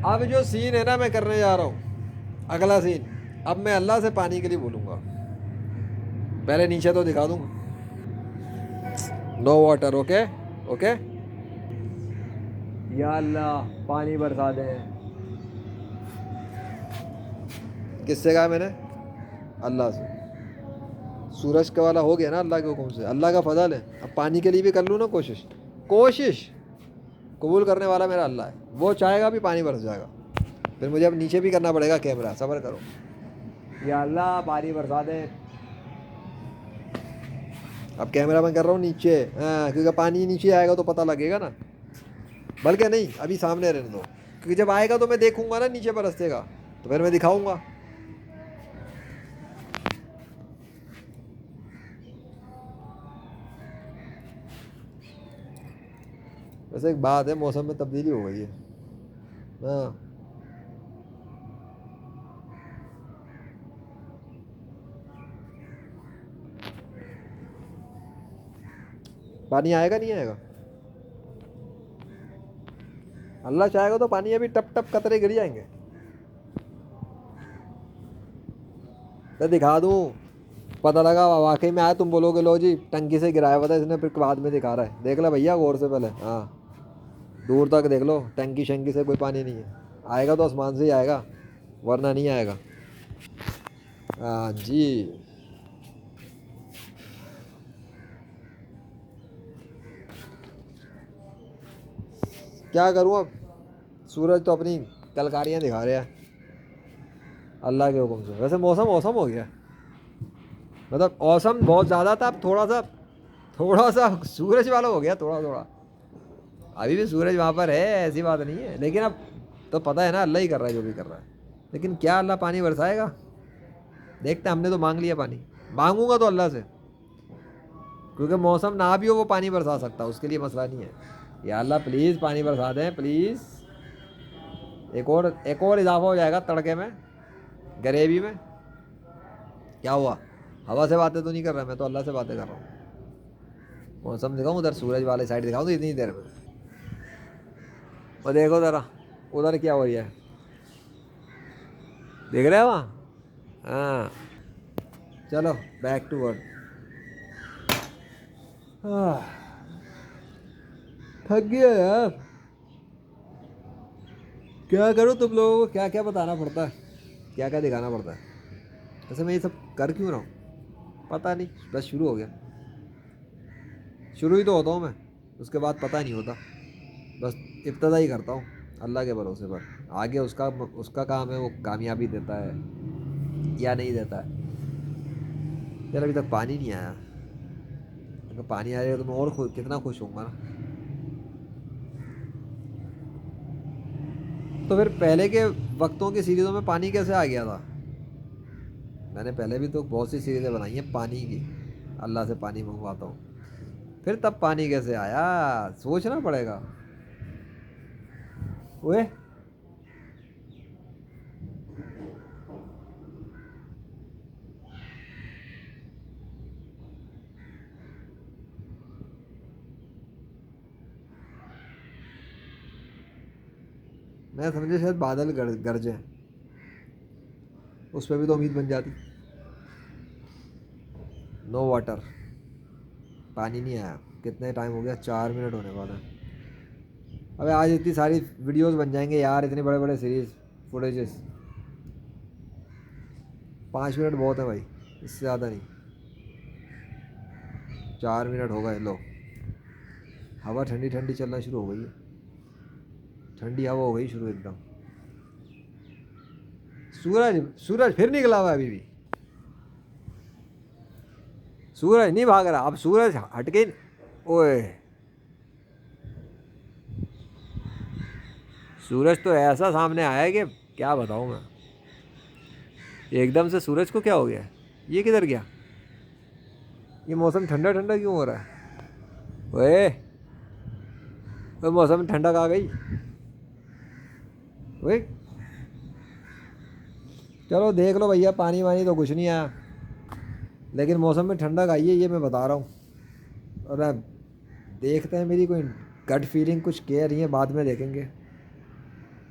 اب جو سین ہے نا میں کرنے جا رہا ہوں اگلا سین، اب میں اللہ سے پانی کے لیے بولوں گا. پہلے نیچے تو دکھا دوں گا. نو واٹر. Okay okay. یا اللہ پانی برسا دے. کس سے کہا میں نے؟ اللہ سے. سورج کا والا ہو گیا نا اللہ کے حکم سے. اللہ کا فضل ہے. اب پانی کے لیے بھی کر لوں نا کوشش. کوشش قبول کرنے والا میرا اللہ ہے. وہ چاہے گا بھی پانی برس جائے گا. پھر مجھے اب نیچے بھی کرنا پڑے گا کیمرہ. صبر کرو. یا اللہ پانی برسا دے. اب کیمرہ میں کر رہا ہوں نیچے. ہاں کیونکہ پانی نیچے آئے گا تو پتہ لگے گا نا. بلکہ نہیں ابھی سامنے رہنے دو، کیونکہ جب آئے گا تو میں دیکھوں گا نا نیچے برستے گا تو پھر میں دکھاؤں گا. ویسے ایک بات ہے، موسم میں تبدیلی ہو گئی ہے. ہاں پانی آئے گا نہیں آئے گا؟ اللہ چاہے گا تو پانی ابھی ٹپ ٹپ قطرے گر جائیں گے. میں دکھا دوں. پتہ لگا واقعی میں آیا تم بولو گے لو جی ٹنکی سے گرایا ہوا تھا اس نے، پھر بعد میں دکھا رہا ہے. دیکھ لو بھیا غور سے پہلے. ہاں دور تک دیکھ لو ٹنکی شنکی سے کوئی پانی نہیں ہے. آئے گا تو آسمان سے ہی آئے گا ورنہ نہیں آئے گا. ہاں جی. کیا کروں اب، سورج تو اپنی کلکاریاں دکھا رہا ہے اللہ کے حکم سے. ویسے موسم اوسم ہو گیا، مطلب اوسم بہت زیادہ تھا، اب تھوڑا سا سورج والا ہو گیا تھوڑا تھوڑا. ابھی بھی سورج وہاں پر ہے ایسی بات نہیں ہے، لیکن اب تو پتہ ہے نا اللہ ہی کر رہا ہے جو بھی کر رہا ہے. لیکن کیا اللہ پانی برسائے گا؟ دیکھتے ہیں. ہم نے تو مانگ لیا پانی، مانگوں گا تو اللہ سے. کیونکہ موسم نہ بھی ہو وہ پانی برسا سکتا ہے، اس کے لیے مسئلہ نہیں ہے. یا اللہ پلیز پانی برسا دیں پلیز. ایک اور اضافہ ہو جائے گا تڑکے میں، گریوی میں. کیا ہوا؟ ہوا سے باتیں تو نہیں کر رہا میں، تو اللہ سے باتیں کر رہا ہوں. موسم دکھاؤں ادھر سورج والے سائڈ دکھاؤں تو اتنی دیر میں. اور دیکھو ذرا ادھر کیا ہو رہا ہے، دیکھ رہے ہیں وہاں. ہاں چلو بیک ٹو ورک. تھک گیا یار. کیا کرو تم لوگوں کو کیا کیا بتانا پڑتا ہے، کیا کیا دکھانا پڑتا ہے. ویسے میں یہ سب کر کیوں رہا ہوں پتہ نہیں، بس شروع ہو گیا. شروع ہی تو ہوتا ہوں میں، اس کے بعد پتہ نہیں ہوتا. بس ابتدا ہی کرتا ہوں اللہ کے بھروسے پر. آگے اس کا کام ہے، وہ کامیابی دیتا ہے یا نہیں دیتا ہے. یار ابھی تک پانی نہیں آیا. اگر پانی آ جائے تو میں اور کتنا خوش ہوں گا نا. تو پھر پہلے کے وقتوں کی سیریزوں میں پانی کیسے آ گیا تھا؟ میں نے پہلے بھی تو بہت سی سیریزیں بنائی ہیں پانی کی. اللہ سے پانی منگواتا ہوں. پھر تب پانی کیسے آیا سوچنا پڑے گا. اوے میں سمجھے شاید بادل گرجے، اس پہ بھی تو امید بن جاتی. نو واٹر. پانی نہیں آیا. کتنے ٹائم ہو گیا؟ 4 منٹ ہونے والا ہے. ابے آج اتنی ساری ویڈیوز بن جائیں گے یار، اتنے بڑے بڑے سیریز فوٹیجز. 5 منٹ بہت ہے بھائی، اس سے زیادہ نہیں. 4 منٹ ہو گئے. لو ہوا ٹھنڈی ٹھنڈی چلنا شروع ہو گئی ہے. ٹھنڈی ہوا ہو گئی شروع ایک دم. سورج پھر نکلا ہوا ہے ابھی بھی. سورج نہیں بھاگ رہا اب، سورج ہٹ کے. اوئے سورج تو ایسا سامنے آیا ہے کہ کیا بتاؤں میں. ایک دم سے سورج کو کیا ہو گیا، یہ کدھر گیا؟ یہ موسم ٹھنڈا ٹھنڈا کیوں ہو رہا ہے؟ اوئے موسم ٹھنڈک آ گئی. اوئے چلو دیکھ لو بھیا، پانی وانی تو کچھ نہیں آیا، لیکن موسم میں ٹھنڈک آئی ہے یہ میں بتا رہا ہوں. اور اب دیکھتے ہیں، میری کوئی گٹ فیلنگ کچھ کہہ رہی ہے، بعد میں دیکھیں گے.